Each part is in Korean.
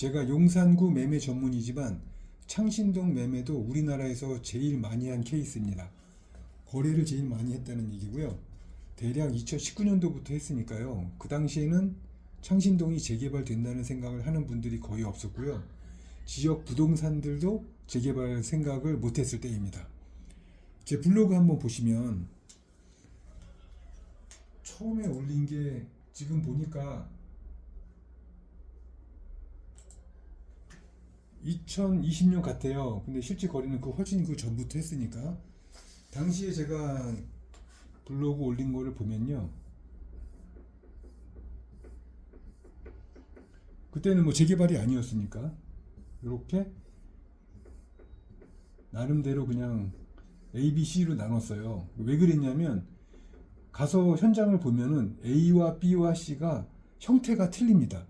제가 용산구 매매 전문이지만 창신동 매매도 우리나라에서 제일 많이 한 케이스입니다. 거래를 제일 많이 했다는 얘기고요. 대략 2019년도부터 했으니까요. 그 당시에는 창신동이 재개발된다는 생각을 하는 분들이 거의 없었고요. 지역 부동산들도 재개발 생각을 못했을 때입니다. 제 블로그 한번 보시면 처음에 올린 게 지금 보니까 2020년 같아요. 근데 실제 거래는 그 훨씬 그 전부터 했으니까 당시에 제가 블로그 올린 거를 보면요. 그때는 뭐 재개발이 아니었으니까 이렇게 나름대로 그냥 A, B, C로 나눴어요. 왜 그랬냐면 가서 현장을 보면은 A와 B와 C가 형태가 틀립니다.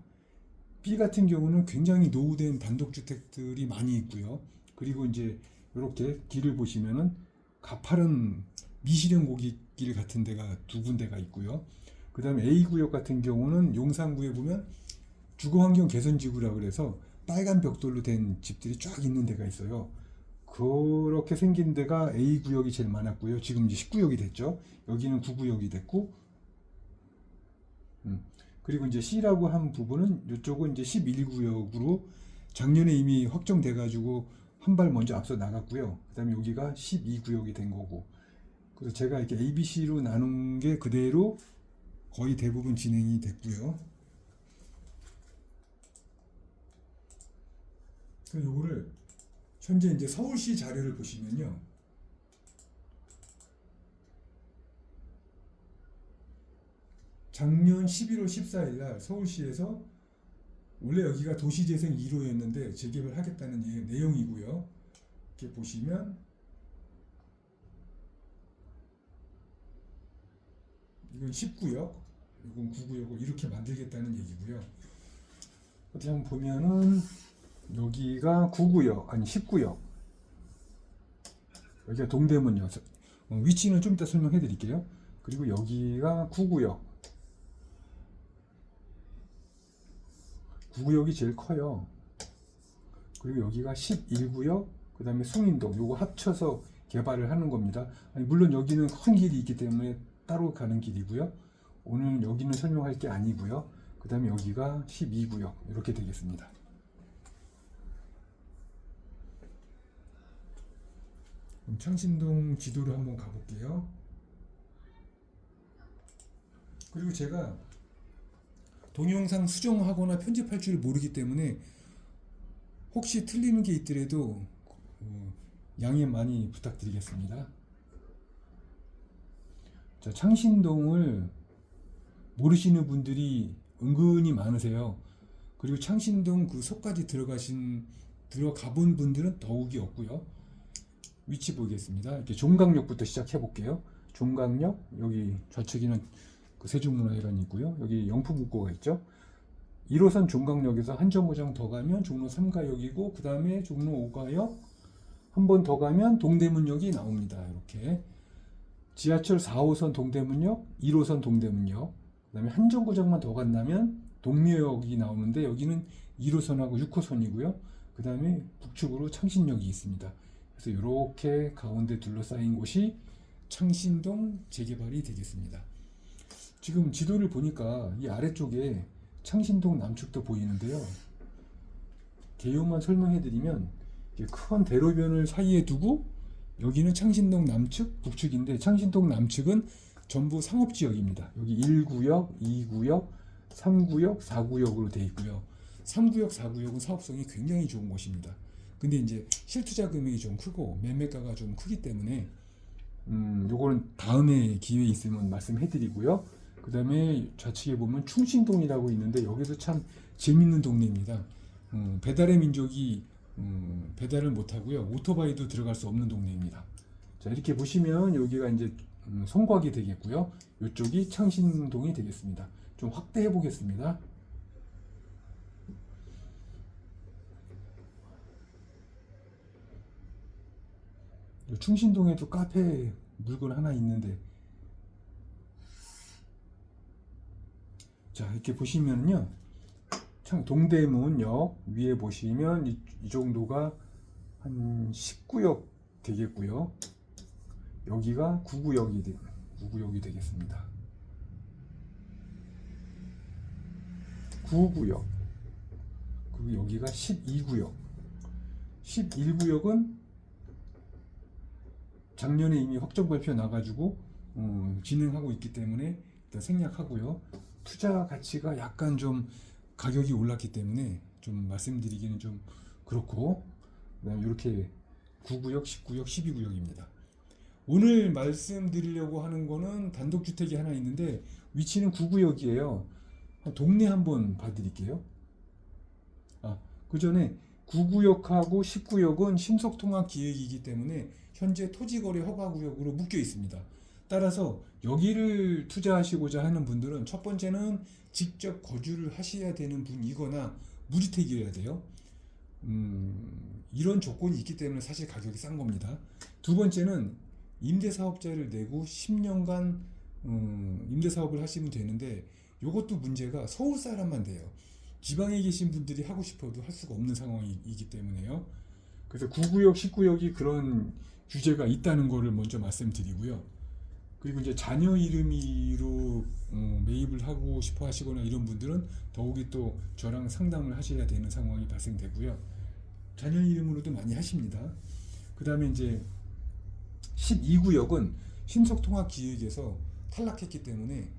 B 같은 경우는 굉장히 노후된 단독주택들이 많이 있고요. 그리고 이제 이렇게 길을 보시면은 가파른 미시령 고깃길 같은 데가 두 군데가 있고요. 그 다음에 A 구역 같은 경우는 용산구에 보면 주거환경 개선지구라 그래서 빨간 벽돌로 된 집들이 쫙 있는 데가 있어요. 그렇게 생긴 데가 A 구역이 제일 많았고요. 지금 이제 10구역이 됐죠. 여기는 9구역이 됐고, 그리고 이제 C라고 한 부분은 이쪽은 이제 11구역으로 작년에 이미 확정돼 가지고 한 발 먼저 앞서 나갔고요. 그다음에 여기가 12구역이 된 거고. 그래서 제가 이렇게 A, B, C로 나눈 게 그대로 거의 대부분 진행이 됐고요. 그래서 요거를 현재 이제 서울시 자료를 보시면요. 작년 11월 14일 날 서울시에서 원래 여기가 도시재생 1호였는데 재개발 하겠다는 내용이고요. 이렇게 보시면 이건 10구역, 이건 9구역을 이렇게 만들겠다는 얘기고요. 어떻게 한번 보면은 여기가 9구역, 아니 10구역. 여기가 동대문역. 위치는 좀 이따 설명해 드릴게요. 그리고 여기가 9구역. 9구역이 제일 커요. 그리고 여기가 11구역, 그 다음에 숭인동, 요거 합쳐서 개발을 하는 겁니다. 아니, 물론 여기는 큰 길이 있기 때문에 따로 가는 길이고요. 오늘 여기는 설명할 게 아니고요. 그 다음에 여기가 12구역, 이렇게 되겠습니다. 그럼 창신동 지도를 한번 가볼게요. 그리고 제가 동영상 수정하거나 편집할 줄 모르기 때문에 혹시 틀리는 게 있더라도 양해 많이 부탁드리겠습니다. 자, 창신동을 모르시는 분들이 은근히 많으세요. 그리고 창신동 그 속까지 들어가본 분들은 더욱이 없고요. 위치 보겠습니다. 이렇게 종강역부터 시작해 볼게요. 종강역, 여기 좌측에는 그 세종문화회관이 있고요. 여기 영풍국고가 있죠. 1호선 종강역에서 한 정거장 더 가면 종로 3가역이고, 그 다음에 종로 5가역, 한 번 더 가면 동대문역이 나옵니다. 이렇게 지하철 4호선 동대문역, 1호선 동대문역, 그 다음에 한 정거장만 더 간다면 동묘역이 나오는데 여기는 1호선하고 6호선이고요. 그 다음에 북측으로 창신역이 있습니다. 그래서 이렇게 가운데 둘러싸인 곳이 창신동 재개발이 되겠습니다. 지금 지도를 보니까 이 아래쪽에 창신동 남측도 보이는데요. 개요만 설명해드리면 큰 대로변을 사이에 두고 여기는 창신동 남측, 북측인데 창신동 남측은 전부 상업지역입니다. 여기 1구역, 2구역, 3구역, 4구역으로 되어 있고요. 3구역, 4구역은 사업성이 굉장히 좋은 곳입니다. 근데 이제 실투자 금액이 좀 크고 매매가가 좀 크기 때문에 요거는 다음에 기회 있으면 말씀해드리고요. 그 다음에 좌측에 보면 충신동이라고 있는데 여기도 참 재밌는 동네입니다. 배달의 민족이 배달을 못하고요. 오토바이도 들어갈 수 없는 동네입니다. 자, 이렇게 보시면 여기가 이제 성곽이 되겠고요. 이쪽이 창신동이 되겠습니다. 좀 확대해 보겠습니다. 충신동에도 카페 물건 하나 있는데, 자, 이렇게 보시면요, 동대문역 위에 보시면 이 정도가 한 19역 되겠고요. 여기가 9구역이 되겠습니다. 9구역. 그리고 여기가 12구역. 11구역은 작년에 이미 확정 발표 나가지고 진행하고 있기 때문에 일단 생략하고요. 투자 가치가 약간 좀 가격이 올랐기 때문에 좀 말씀드리기는 좀 그렇고, 그다음에 이렇게 9구역, 10구역, 12구역입니다. 오늘 말씀드리려고 하는 거는 단독주택이 하나 있는데 위치는 9구역이에요. 동네 한번 봐드릴게요. 그 전에 9구역하고 10구역은 신속통합 기획이기 때문에 현재 토지거래 허가구역으로 묶여 있습니다. 따라서 여기를 투자하시고자 하는 분들은 첫 번째는 직접 거주를 하셔야 되는 분이거나 무주택이어야 돼요. 이런 조건이 있기 때문에 사실 가격이 싼 겁니다. 두 번째는 임대사업자를 내고 10년간 임대사업을 하시면 되는데 이것도 문제가 서울 사람만 돼요. 지방에 계신 분들이 하고 싶어도 할 수가 없는 상황이기 때문에요. 그래서 9구역, 10구역이 그런 규제가 있다는 것을 먼저 말씀드리고요. 그리고 이제 자녀 이름으로 매입을 하고 싶어 하시거나 이런 분들은 더욱이 또 저랑 상담을 하셔야 되는 상황이 발생되고요. 자녀 이름으로도 많이 하십니다. 그 다음에 이제 12구역은 신속통합기획에서 탈락했기 때문에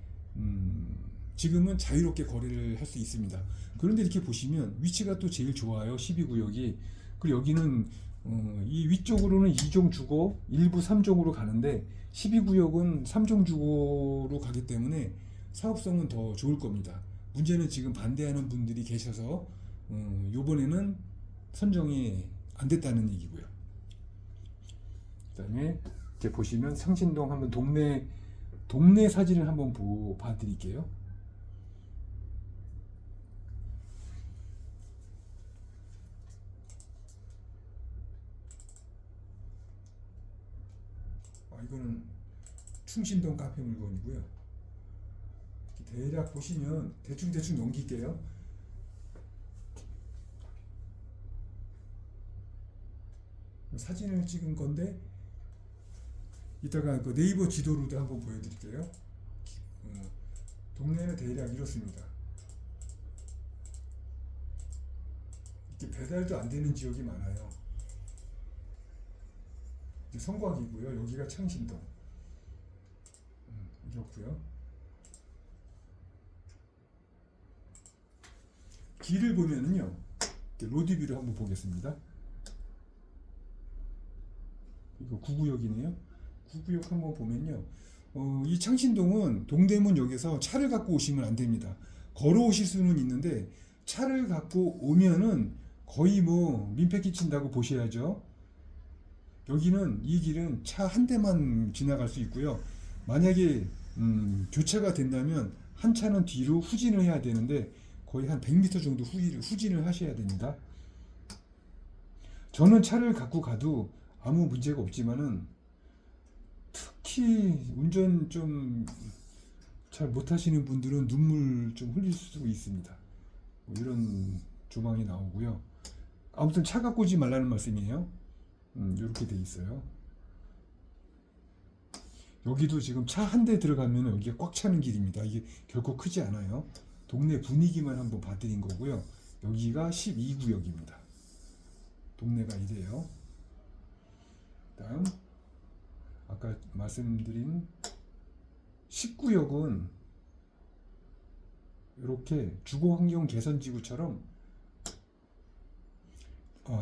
지금은 자유롭게 거래를 할 수 있습니다. 그런데 이렇게 보시면 위치가 또 제일 좋아요. 12구역이. 그리고 여기는 이 위쪽으로는 2종 주거, 일부 3종으로 가는데 12구역은 3종 주거로 가기 때문에 사업성은 더 좋을 겁니다. 문제는 지금 반대하는 분들이 계셔서 요번에는 선정이 안 됐다는 얘기고요. 그 다음에 이렇게 보시면 상신동 한번 동네 사진을 한번 봐드릴게요. 이거는 충신동 카페 물건이고요. 대략 보시면 대충 넘길게요. 사진을 찍은 건데 이따가 그 네이버 지도로도 한번 보여드릴게요. 동네는 대략 이렇습니다. 이렇게 배달도 안 되는 지역이 많아요. 성곽이고요. 여기가 창신동. 이렇고요. 길을 보면은요. 로드뷰를 한번 보겠습니다. 이거 9구역이네요. 9구역 한번 보면요. 이 창신동은 동대문역에서 차를 갖고 오시면 안 됩니다. 걸어오실 수는 있는데 차를 갖고 오면은 거의 뭐 민폐 끼친다고 보셔야죠. 여기는 이 길은 차 한 대만 지나갈 수 있고요. 만약에 교차가 된다면 한 차는 뒤로 후진을 해야 되는데 거의 한 100m 정도 후진을 하셔야 됩니다. 저는 차를 갖고 가도 아무 문제가 없지만은 특히 운전 좀 잘 못하시는 분들은 눈물 좀 흘릴 수 있습니다. 뭐 이런 조망이 나오고요. 아무튼 차 갖고 오지 말라는 말씀이에요. 이렇게 돼 있어요. 여기도 지금 차 한 대 들어가면 여기가 꽉 차는 길입니다. 이게 결코 크지 않아요. 동네 분위기만 한번 봐드린 거고요. 여기가 12구역입니다. 동네가 이래요. 다음 아까 말씀드린 10구역은 이렇게 주거환경 개선지구처럼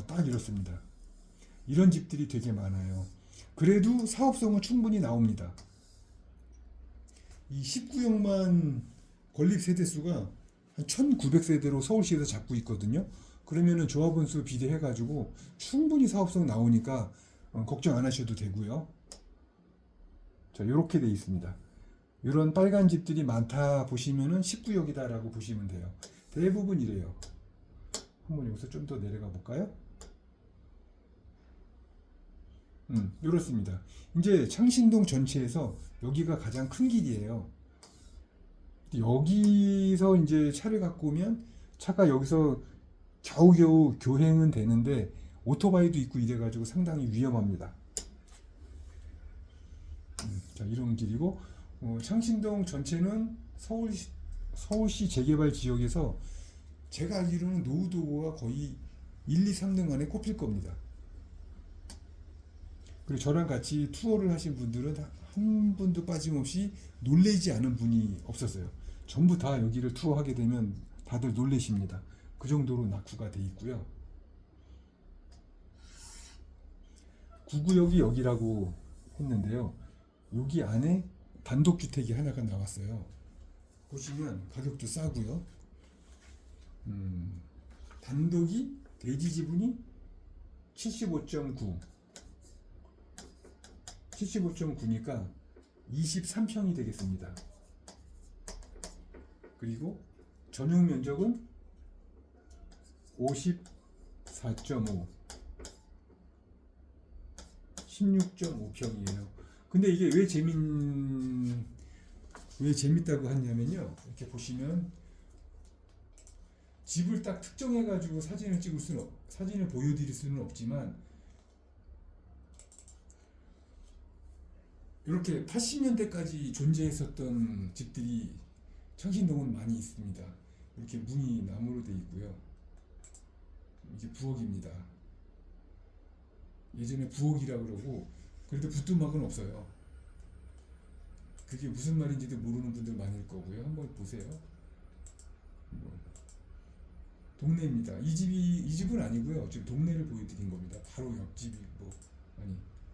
딱 이렇습니다. 이런 집들이 되게 많아요. 그래도 사업성은 충분히 나옵니다. 이 19역만 건립 세대수가 한 1900세대로 서울시에서 잡고 있거든요. 그러면은 조합원 수 비례해가지고 충분히 사업성 나오니까 걱정 안 하셔도 되고요. 자, 이렇게 돼 있습니다. 이런 빨간 집들이 많다 보시면은 19역이다라고 보시면 돼요. 대부분 이래요. 한번 여기서 좀 더 내려가 볼까요? 이렇습니다. 이제 창신동 전체에서 여기가 가장 큰 길이에요. 여기서 이제 차를 갖고 오면 차가 여기서 겨우겨우 교행은 되는데 오토바이도 있고 이래가지고 상당히 위험합니다. 자, 이런 길이고 창신동 전체는 서울시 재개발 지역에서 제가 알기로는 노후도가 거의 1, 2, 3등 안에 꼽힐 겁니다. 그리고 저랑 같이 투어를 하신 분들은 한 분도 빠짐없이 놀래지 않은 분이 없었어요. 전부 다 여기를 투어하게 되면 다들 놀래십니다. 그 정도로 낙후가 돼 있고요. 구구역이 여기라고 했는데요. 여기 안에 단독주택이 하나가 나왔어요. 보시면 가격도 싸고요. 단독이 대지 지분이 75.9니까 23평이 되겠습니다. 그리고 전용 면적은 54.5 16.5평이에요. 근데 이게 왜 재밌다고 하냐면요. 이렇게 보시면 집을 딱 특정해가지고 사진을 보여드릴 수는 없지만 이렇게 80년대까지 존재했었던 집들이 창신동은 많이 있습니다. 이렇게 문이 나무로 되어 있고요. 이게 부엌입니다. 예전에 부엌이라고 그러고 그래도 부뚜막은 없어요. 그게 무슨 말인지도 모르는 분들 많을 거고요. 한번 보세요. 동네입니다. 이 집은 아니고요. 지금 동네를 보여드린 겁니다. 바로 옆집이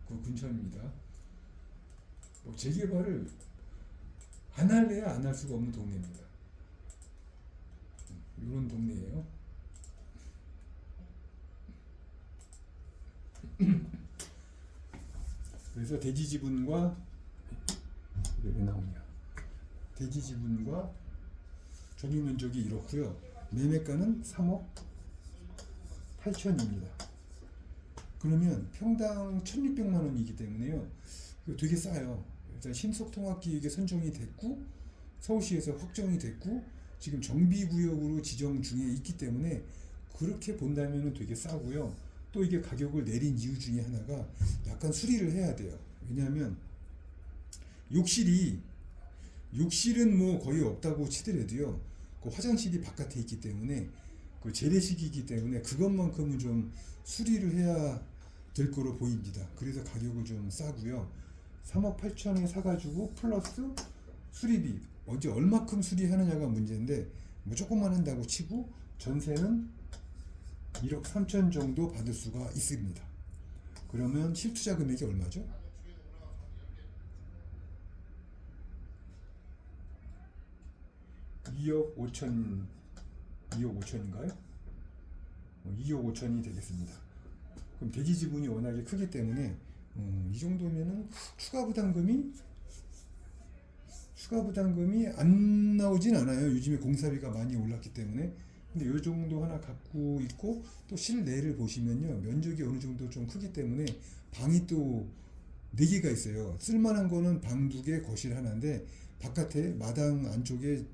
그 근처입니다. 재개발을 안 할래야 안 할 수가 없는 동네입니다. 이런 동네예요. 그래서 대지 지분과 전유 면적이 이렇고요. 매매가는 3억 8천입니다. 그러면 평당 1,600만 원이기 때문에요. 되게 싸요. 일단 신속통합기획에 선정이 됐고 서울시에서 확정이 됐고 지금 정비구역으로 지정 중에 있기 때문에 그렇게 본다면 되게 싸고요. 또 이게 가격을 내린 이유 중에 하나가 약간 수리를 해야 돼요. 왜냐하면 욕실은 뭐 거의 없다고 치더라도요. 그 화장실이 바깥에 있기 때문에 그 재래식이기 때문에 그것만큼은 좀 수리를 해야 될 거로 보입니다. 그래서 가격을 좀 싸고요. 3억 8천에 사가지고 플러스 수리비 언제 얼마큼 수리하느냐가 문제인데 뭐 조금만 한다고 치고 전세는 1억 3천 정도 받을 수가 있습니다. 그러면 실투자 금액이 얼마죠? 2억 5천인가요? 2억 5천이 되겠습니다. 그럼 대지 지분이 워낙에 크기 때문에 이 정도면은 추가 부담금이 안 나오진 않아요. 요즘에 공사비가 많이 올랐기 때문에. 근데 이 정도 하나 갖고 있고 또 실내를 보시면요. 면적이 어느 정도 좀 크기 때문에 방이 또 4개가 있어요. 쓸만한 거는 방 2개, 거실 하나인데 바깥에 마당 안쪽에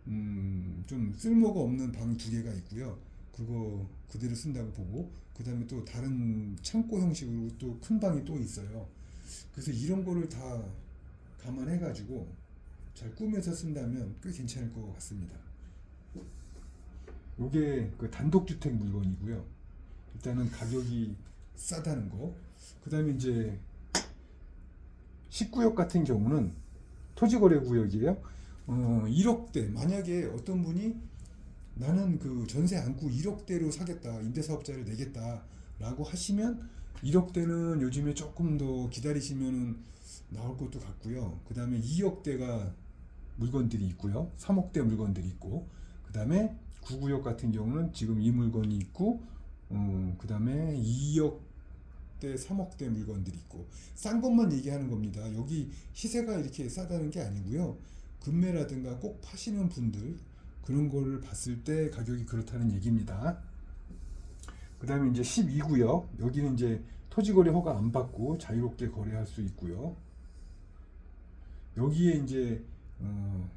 좀 쓸모가 없는 방 2개가 있고요. 그거 그대로 쓴다고 보고 그 다음에 또 다른 창고 형식으로 또 큰 방이 또 있어요. 그래서 이런 거를 다 감안해 가지고 잘 꾸며서 쓴다면 꽤 괜찮을 것 같습니다. 요게 그 단독주택 물건이고요. 일단은 가격이 싸다는 거. 그 다음에 이제 19역 같은 경우는 토지거래구역이에요. 1억대 만약에 어떤 분이 나는 그 전세 안고 1억대로 사겠다, 임대사업자를 내겠다 라고 하시면 1억대는 요즘에 조금 더 기다리시면 나올 것도 같고요. 그 다음에 2억대가 물건들이 있고요. 3억대 물건들이 있고 그 다음에 9구역 같은 경우는 지금 이 물건이 있고 그 다음에 2억대 3억대 물건들이 있고 싼 것만 얘기하는 겁니다. 여기 시세가 이렇게 싸다는 게 아니고요. 금매라든가 꼭 파시는 분들 그런 거를 봤을 때 가격이 그렇다는 얘기입니다. 그 다음에 이제 12구역 여기는 이제 토지거래 허가 안 받고 자유롭게 거래할 수 있고요. 여기에 이제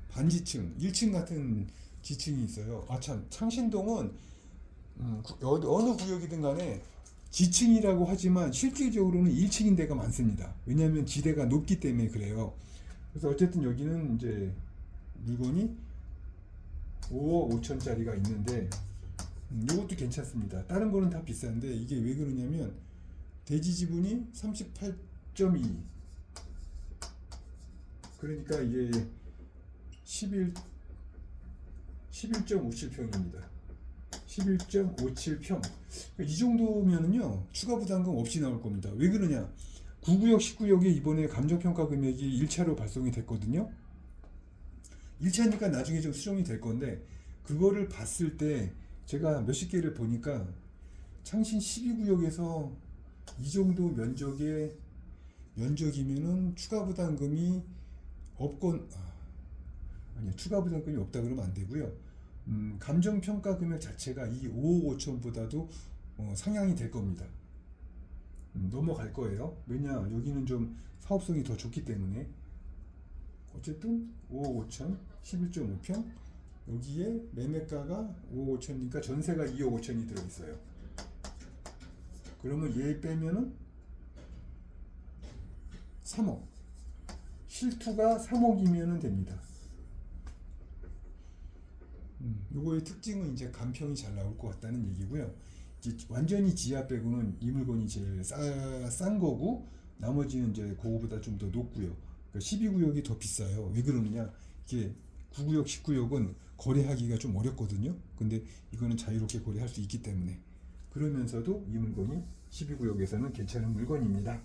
반지층 1층 같은 지층이 있어요. 아 참, 창신동은 어느 구역이든 간에 지층이라고 하지만 실질적으로는 1층인 데가 많습니다. 왜냐하면 지대가 높기 때문에 그래요. 그래서 어쨌든 여기는 이제 물건이 5억 5천짜리가 있는데 이것도 괜찮습니다. 다른 거는 다 비싼데 이게 왜 그러냐면 대지 지분이 38.2, 그러니까 이게 11.57평입니다. 11.57평. 이 정도면은요 추가 부담금 없이 나올 겁니다. 왜 그러냐? 9구역, 10구역에 이번에 감정평가 금액이 1차로 발송이 됐거든요. 1차니까 나중에 좀 수정이 될 건데, 그거를 봤을 때 제가 몇십 개를 보니까 창신 12구역에서 이 정도 면적이면은 추가 부담금이 아니요, 추가 부담금이 없다 그러면 안 되고요. 감정평가 금액 자체가 이 5억 5천보다도 상향이 될 겁니다. 넘어갈 거예요. 왜냐, 여기는 좀 사업성이 더 좋기 때문에. 어쨌든 5억 5천, 11.5평, 여기에 매매가가 5억 5천이니까 전세가 2억 5천이 들어있어요. 그러면 얘 빼면은 3억, 실투가 3억이면은 됩니다. 요거의 특징은 이제 간평이 잘 나올 것 같다는 얘기고요. 이제 완전히 지하 빼고는 이 물건이 제일 싼 거고, 나머지는 이제 그거보다 좀 더 높고요. 그러니까 12구역이 더 비싸요. 왜 그러느냐? 이게 9구역, 10구역은 거래하기가 좀 어렵거든요. 근데 이거는 자유롭게 거래할 수 있기 때문에, 그러면서도 이 물건이 12구역에서는 괜찮은 물건입니다.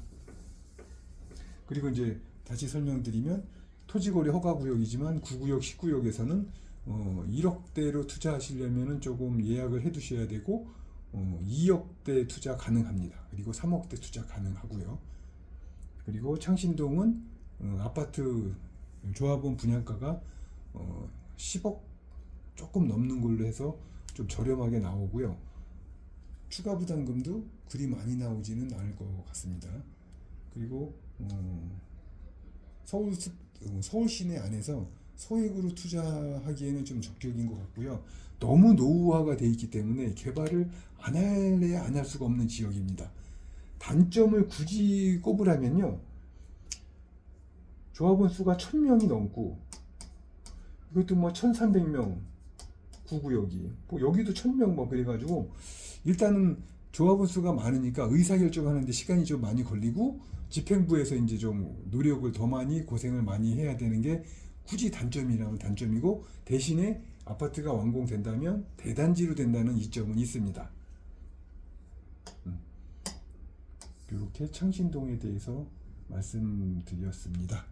그리고 이제 다시 설명드리면 토지거래 허가구역이지만 9구역, 10구역에서는 1억대로 투자하시려면 조금 예약을 해 두셔야 되고, 2억대 투자 가능합니다. 그리고 3억대 투자 가능하고요. 그리고 창신동은 아파트 조합원 분양가가 10억 조금 넘는 걸로 해서 좀 저렴하게 나오고요. 추가 부담금도 그리 많이 나오지는 않을 것 같습니다. 그리고 서울 시내 안에서 소액으로 투자하기에는 좀 적격인 것 같고요. 너무 노후화가 돼 있기 때문에 개발을 안 할래야 안 할 수가 없는 지역입니다. 단점을 굳이 꼽으라면요, 조합원 수가 1000명이 넘고, 이것도 뭐 1300명, 9구역이 뭐 여기도 1000명 뭐 그래가지고, 일단은 조합원 수가 많으니까 의사결정하는데 시간이 좀 많이 걸리고, 집행부에서 이제 좀 노력을 더 많이 고생을 많이 해야 되는 게 굳이 단점이라면 단점이고, 대신에 아파트가 완공된다면 대단지로 된다는 이점은 있습니다. 이렇게 창신동에 대해서 말씀드렸습니다.